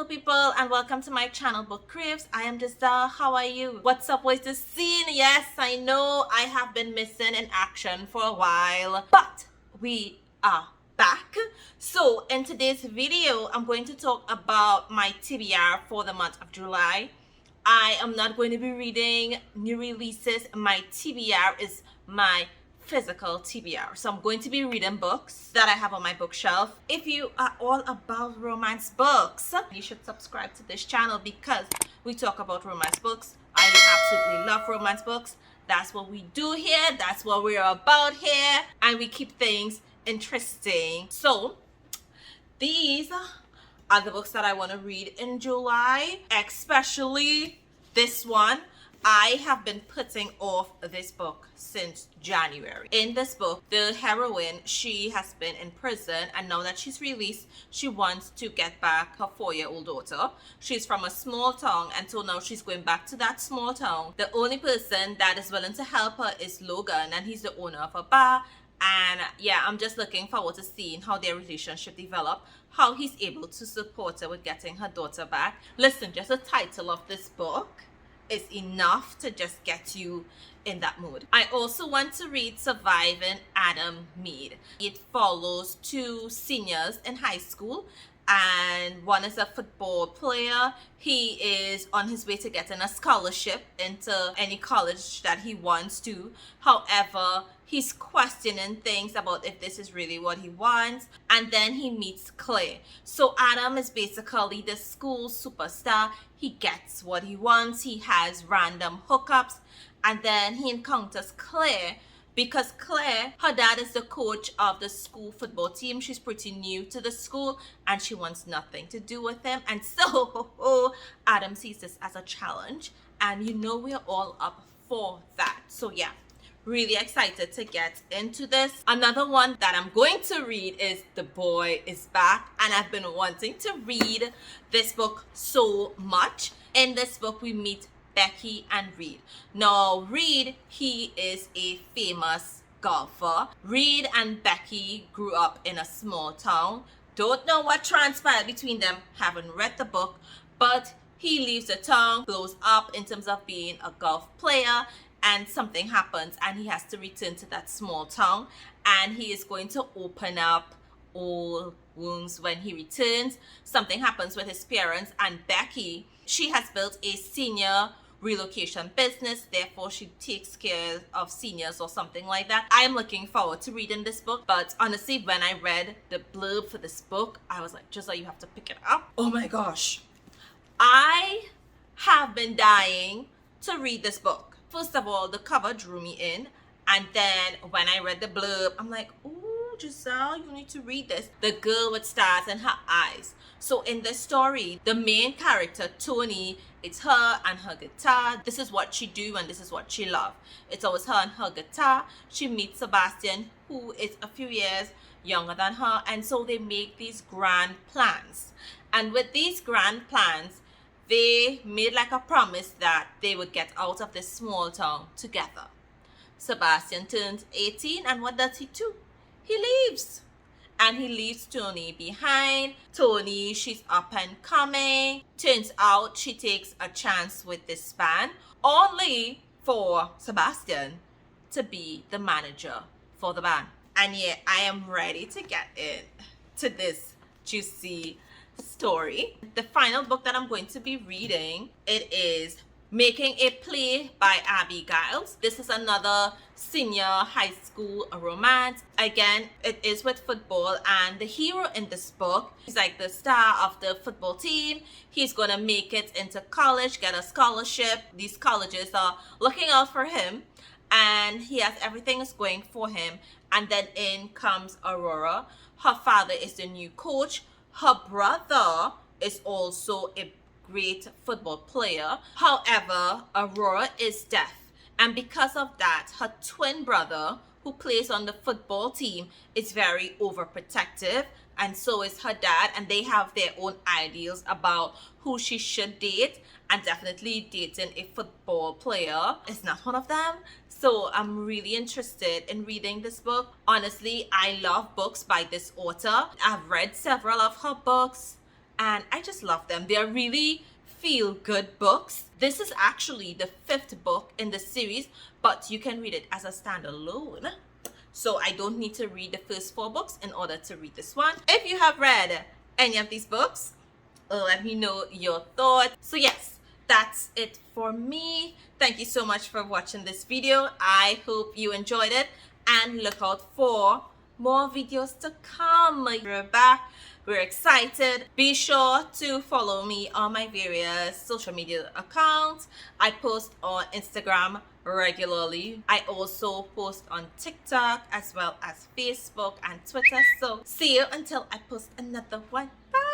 people, and welcome to my channel Book Craves. I am Dista. How are you? What's up with the scene? Yes, I know I have been missing in action for a while, but we are back. So in today's video, I'm going to talk about my TBR for the month of July. I am not going to be reading new releases. My TBR is my physical TBR. So I'm going to be reading books that I have on my bookshelf. If you are all about romance books, you should subscribe to this channel because we talk about romance books. I absolutely love romance books. That's what we do here. That's what we're about here. And we keep things interesting. So these are the books that I want to read in July, especially this one. I have been putting off this book since January. In this book, the heroine, she has been in prison, and now that she's released, she wants to get back her 4-year-old daughter. She's from a small town, and so now she's going back to that small town. The only person that is willing to help her is Logan, and he's the owner of a bar. And yeah, I'm just looking forward to seeing how their relationship develop, how he's able to support her with getting her daughter back. Listen, just the title of this book is enough to just get you in that mood. I also want to read Surviving Adam Meade. It follows 2 seniors in high school, and one is a football player. He is on his way to getting a scholarship into any college that he wants to. However, he's questioning things about if this is really what he wants. And then he meets Klare. So Adam is basically the school superstar. He gets what he wants. He has random hookups. And then he encounters Klare, because Klare, her dad is the coach of the school football team. She's pretty new to the school and she wants nothing to do with him. And so Adam sees this as a challenge, and you know we're all up for that. So yeah, really excited to get into this. Another one that I'm going to read is The Boy Is Back, and I've been wanting to read this book so much. In this book, we meet Becky and Reed. Now, Reed, he is a famous golfer. Reed and Becky grew up in a small town. Don't know what transpired between them, haven't read the book, but he leaves the town, blows up in terms of being a golf player, and something happens and he has to return to that small town, and he is going to open up old wounds when he returns. Something happens with his parents, and Becky, she has built a senior relocation business, therefore she takes care of seniors or something like that. I am looking forward to reading this book, but honestly, when I read the blurb for this book, I was like, just like, you have to pick it up. Oh my gosh, I have been dying to read this book. First of all, the cover drew me in, and then when I read the blurb, I'm like, ooh, Giselle, you need to read this. The girl with stars in her eyes. So in this story, the main character, Tony, it's her and her guitar. This is what she do and this is what she love. It's always her and her guitar. She meets Sebastian, who is a few years younger than her, and so they make these grand plans. And with these grand plans, they made like a promise that they would get out of this small town together. Sebastian turns 18, and what does he do? He leaves. And he leaves Tony behind. Tony, she's up and coming. Turns out she takes a chance with this band, only for Sebastian to be the manager for the band. And yeah, I am ready to get into this juicy story. The final book that I'm going to be reading, it is Making a Play by Abby Giles. This is another senior high school romance. Again, it is with football, and the hero in this book, he's like the star of the football team. He's gonna make it into college, get a scholarship. These colleges are looking out for him, and he has everything is going for him. And then in comes Aurora. Her father is the new coach. Her brother is also a great football player. However, Aurora is deaf, and because of that, her twin brother, who plays on the football team, is very overprotective, and so is her dad, and they have their own ideals about who she should date, and definitely dating a football player is not one of them. So I'm really interested in reading this book. Honestly, I love books by this author. I've read several of her books, and I just love them. They are really feel-good books. This is actually the 5th book in the series, but you can read it as a standalone. So I don't need to read the first 4 books in order to read this one. If you have read any of these books, let me know your thoughts. So yes, that's it for me. Thank you so much for watching this video. I hope you enjoyed it, and look out for more videos to come. We're back. We're excited. Be sure to follow me on my various social media accounts. I post on Instagram regularly. I also post on TikTok as well as Facebook and Twitter. So see you until I post another one. Bye.